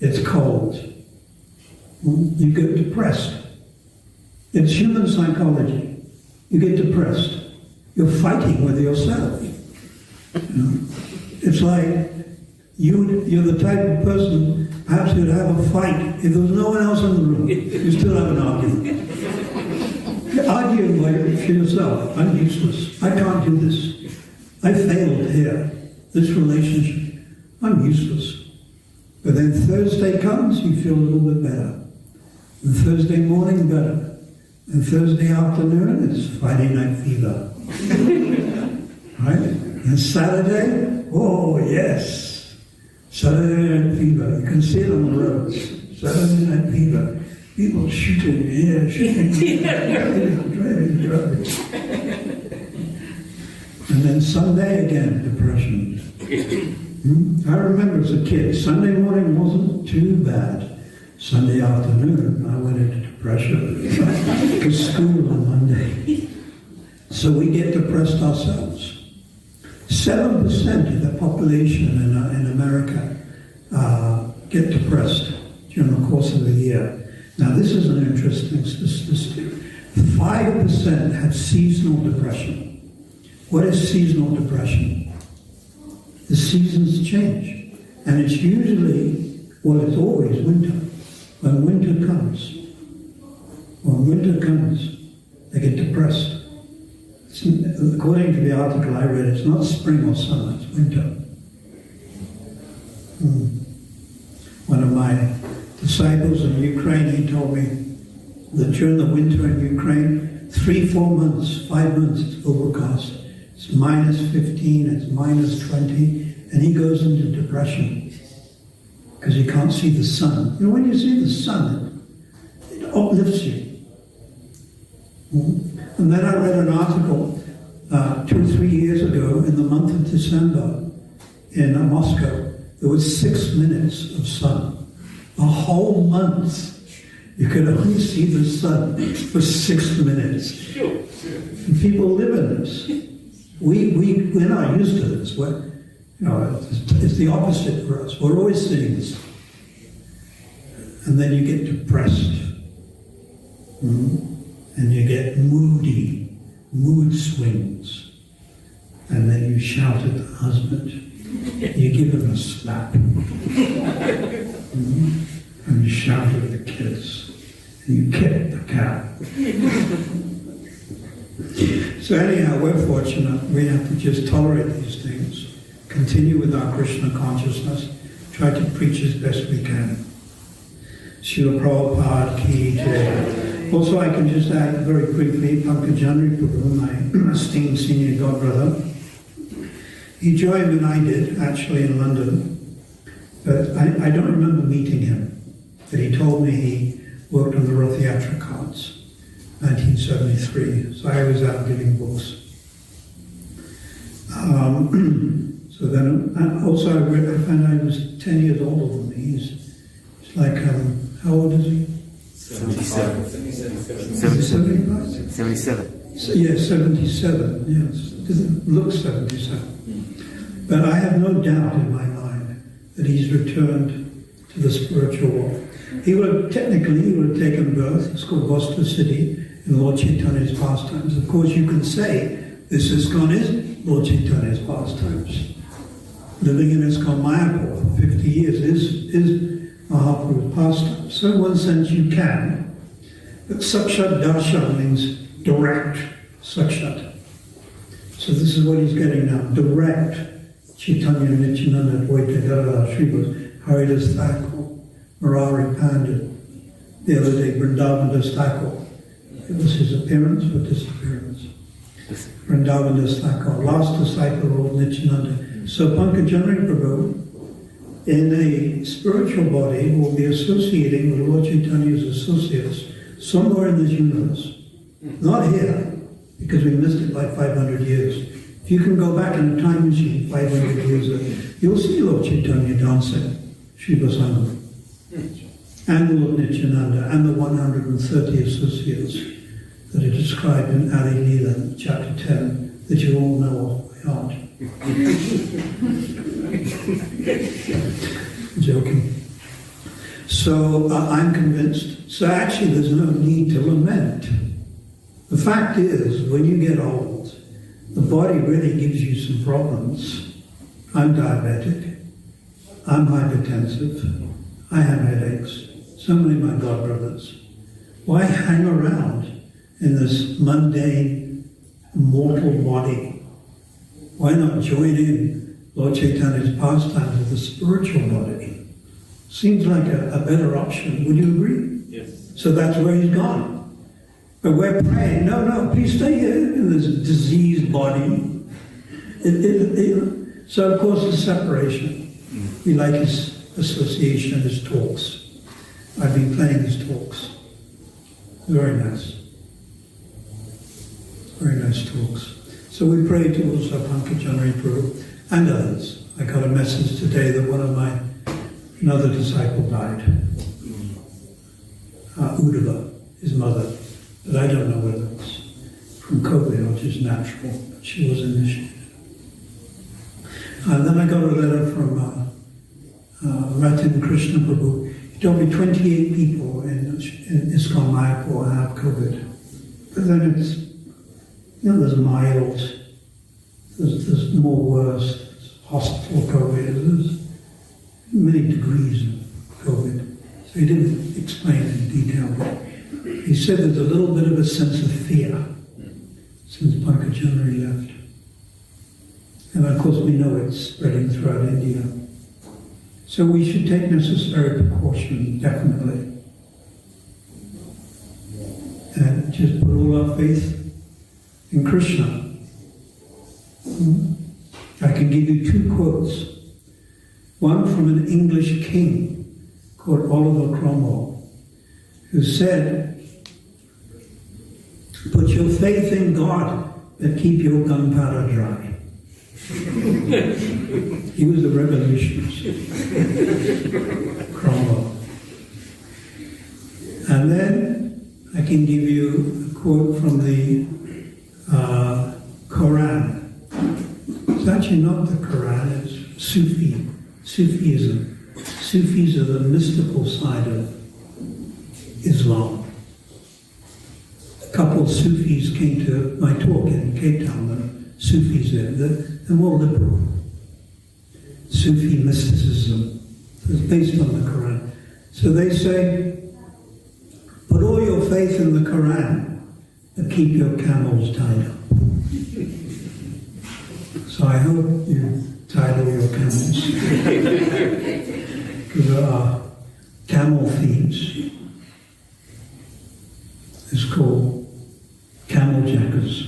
It's cold. You get depressed. It's human psychology. You get depressed. You're fighting with yourself. You know? It's like you're the type of person perhaps who'd have a fight if there was no one else in the room. You still have an argument. You're arguing for yourself. I'm useless. I can't do this. I failed here. This relationship. I'm useless. But then Thursday comes, you feel a little bit better. And Thursday morning, better. And Thursday afternoon, it's Friday night fever. Right? And Saturday, oh yes. Saturday night fever. You can see it on the roads. Saturday night fever. People shooting here, shooting there, driving drugs. And then Sunday again, depression. I remember as a kid, Sunday morning wasn't too bad. Sunday afternoon, I went into depression because school on Monday. So we get depressed ourselves. 7% of the population in America get depressed during the course of the year. Now this is an interesting statistic. 5% have seasonal depression. What is seasonal depression? The seasons change. And it's usually, well, it's always winter. When winter comes, they get depressed. According to the article I read, it's not spring or summer, it's winter. One of my disciples in Ukraine, he told me that during the winter in Ukraine, 3-4 months, 5 months, it's overcast. It's minus 15, it's minus 20, and he goes into depression because he can't see the sun. You know, when you see the sun, it uplifts you. And then I read an article 2 or 3 years ago in the month of December in Moscow. There was 6 minutes of sun. A whole month, you could only see the sun for 6 minutes. And people live in this. We're not used to this. It's the opposite for us. We're always seeing this. And then you get depressed. And you get moody, mood swings. and then you shout at the husband. You give him a slap. And you shout at the kids. And you kick the cat. So anyhow, we're fortunate. We have to just tolerate these things, continue with our Krishna consciousness, try to preach as best we can. Srila Prabhupada ki jai. Also, I can just add very briefly, Pankajanghri Prabhu, my esteemed senior godbrother, he joined when I did, actually in London, but I don't remember meeting him. But he told me he worked on the Rath Yatra cards, 1973. So I was out giving books. So then, also I found out he was 10 years older than me. He's like, how old is he? 77. 77. 77. So, yeah, 77, yes. Doesn't look 77. But I have no doubt in my mind that he's returned to the spiritual world. He would have taken birth. It's called Boston City in Lord Chaitanya's pastimes. Of course, you can say this ISKCON is Lord Chaitanya's pastimes. Living in ISKCON Mayapur for 50 years is Mahaprabhu's pastime. So in one sense you can, but Sakshat Darshan means direct Sakshat. So this is what he's getting now, direct Chaitanya Nityananda Advaita Gadadhar Srivas Haridas Thakur, Murari Pandit, the other day Vrindavan Das Thakur. It was his appearance or disappearance. Vrindavan Das Thakur, last disciple of Nityananda. So Pankajanghri Prabhu, in a spiritual body, will be associating with Lord Chaitanya's associates somewhere in this universe. Not here, because we missed it by 500 years. If you can go back in a time machine 500 years ago, you'll see Lord Chaitanya dancing, Shiva Sangam, and Lord Nityananda, and the 130 associates that are described in Ali Leela, chapter 10, that you all know off by heart. Joking. So I'm convinced. So actually there's no need to lament. The fact is, when you get old, the body really gives you some problems. I'm diabetic. I'm hypertensive. I have headaches. So many of my godbrothers. Why hang around in this mundane, mortal body? Why not join in Lord Chaitanya's pastimes with the spiritual body? Seems like a better option. Would you agree? Yes. So that's where he's gone. But we're praying, no, please stay here in this diseased body. So of course it's separation. We like his association, his talks. I've been playing his talks. Very nice. Very nice talks. So we pray to also Pankajanghri Prabhu and others. I got a message today that another disciple died. Uddhava, his mother. But I don't know whether it's from COVID or just natural. But she was initiated. And then I got a letter from Ratin Krishna Prabhu. He told me 28 people in ISKCON Mayapur have COVID. But then it's, there's mild, there's more worse, there's hospital COVID, there's many degrees of COVID. So he didn't explain in detail, but he said there's a little bit of a sense of fear since Pankajanghri left. And of course we know it's spreading throughout India. So we should take necessary precaution, definitely. And just put all our faith in Krishna. I can give you two quotes. One from an English king called Oliver Cromwell, who said, "Put your faith in God, but keep your gunpowder dry." He was the revolutionist, Cromwell. And then I can give you a quote from the Quran. It's actually not the Quran, it's Sufism. Sufis are the mystical side of Islam. The couple of Sufis came to my talk in Cape Town, the Sufis there, they're more liberal. Sufi mysticism is based on the Quran. So they say, put all your faith in the Quran, but keep your camels tied up. So I hope you tied all your camels. Because there are camel thieves. It's called camel jackers.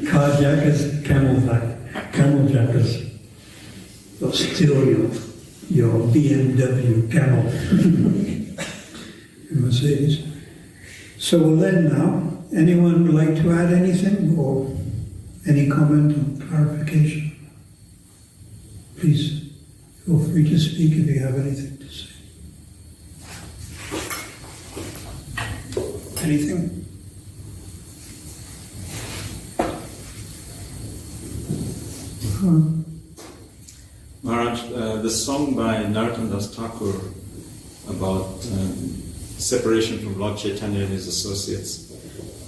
Carjackers, camel jackers. They'll steal your BMW camel. Your Mercedes. So we'll end now. Anyone would like to add anything or any comment or clarification? Please feel free to speak if you have anything to say. Anything? Maharaj, the song by Narottam Das Thakur about separation from Lord Chaitanya and his associates.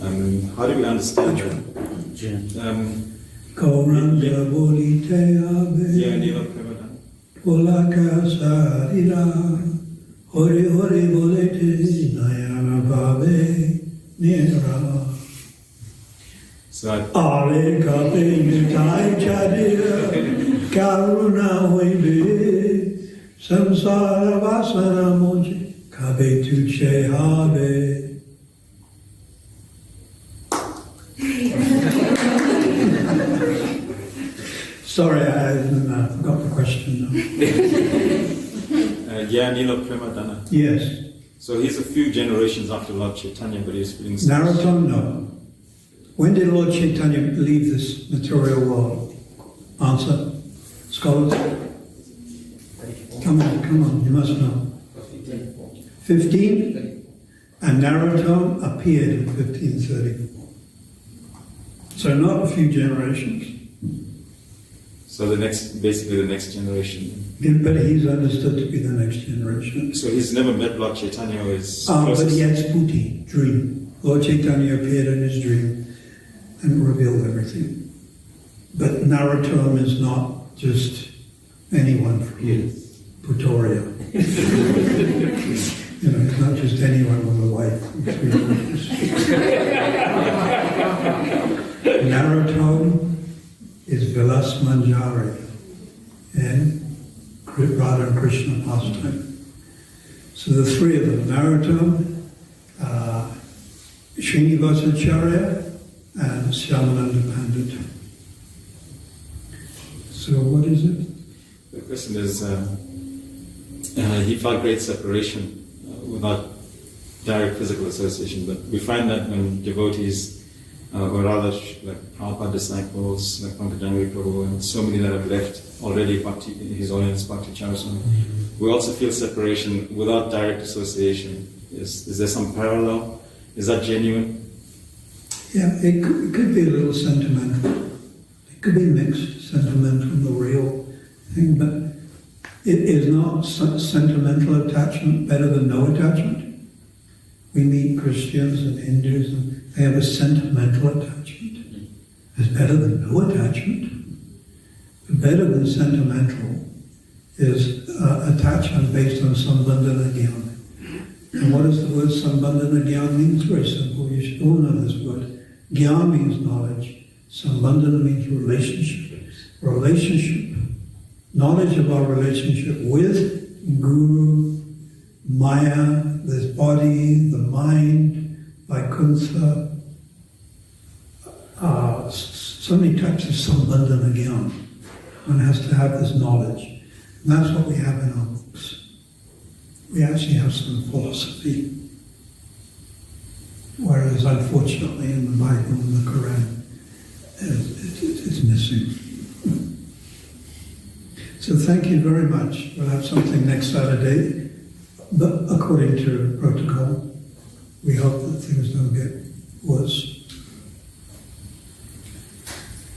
How do we understand that? Gauranga bolite abe, polaka sarira, hore hore bolete nayana bhabe nera. So Ale kape mitai chadira, karuna hoibe, samsara vasana moji, kabe tuche habe. Sorry, I forgot the question now. Nila Premadana. Yes. So he's a few generations after Lord Chaitanya, but he's feeling Narottam, no. When did Lord Chaitanya leave this material world? Answer. Scholars? Come on, you must know. 15? And Narottam appeared in 1534. So not a few generations. So basically the next generation. But he's understood to be the next generation. So he's never met Lord Chaitanya or his But he had Sputi, dream. Lord Chaitanya appeared in his dream and revealed everything. But Narottam is not just anyone from Pretoria. You know, it's not just anyone with a wife and 3 daughters. Narottam is Vilas Manjari and Radha and Krishna pastime. So the three of them, Narottam, Srinivasacharya, and Shyamananda Pandit. So what is it? The question is, he felt great separation without direct physical association, but we find that when devotees, or rather like Prabhupada disciples, like Pankajanghri Prabhu, and so many that have left already his audience, Bhakti Charaswami, we also feel separation without direct association. Is there some parallel? Is that genuine? Yeah, it could be a little sentimental. It could be mixed, sentimental and the real thing, but it is not sentimental attachment better than no attachment. We meet Christians and Hindus and they have a sentimental attachment. It's better than no attachment. But better than sentimental is attachment based on sambandhana jnana. And what does the word sambandhana jnana mean? It's very simple. You should all know this word. Jnana means knowledge. Sambandhana means relationship. Relationship. Knowledge of our relationship with Guru, Maya, this body, the mind, Vaikuntha. So many types of sambandhana jnana. One has to have this knowledge. And that's what we have in our books. We actually have some philosophy. Whereas unfortunately in the Bible and the Quran, it's missing. So thank you very much. We'll have something next Saturday, but according to protocol, we hope that things don't get worse.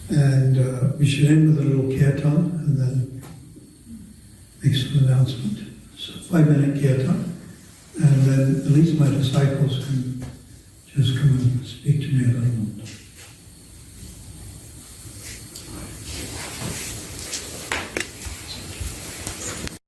And we should end with a little kirtan and then make some announcement. So 5-minute kirtan, and then at least my disciples can Just come and speak to me a little.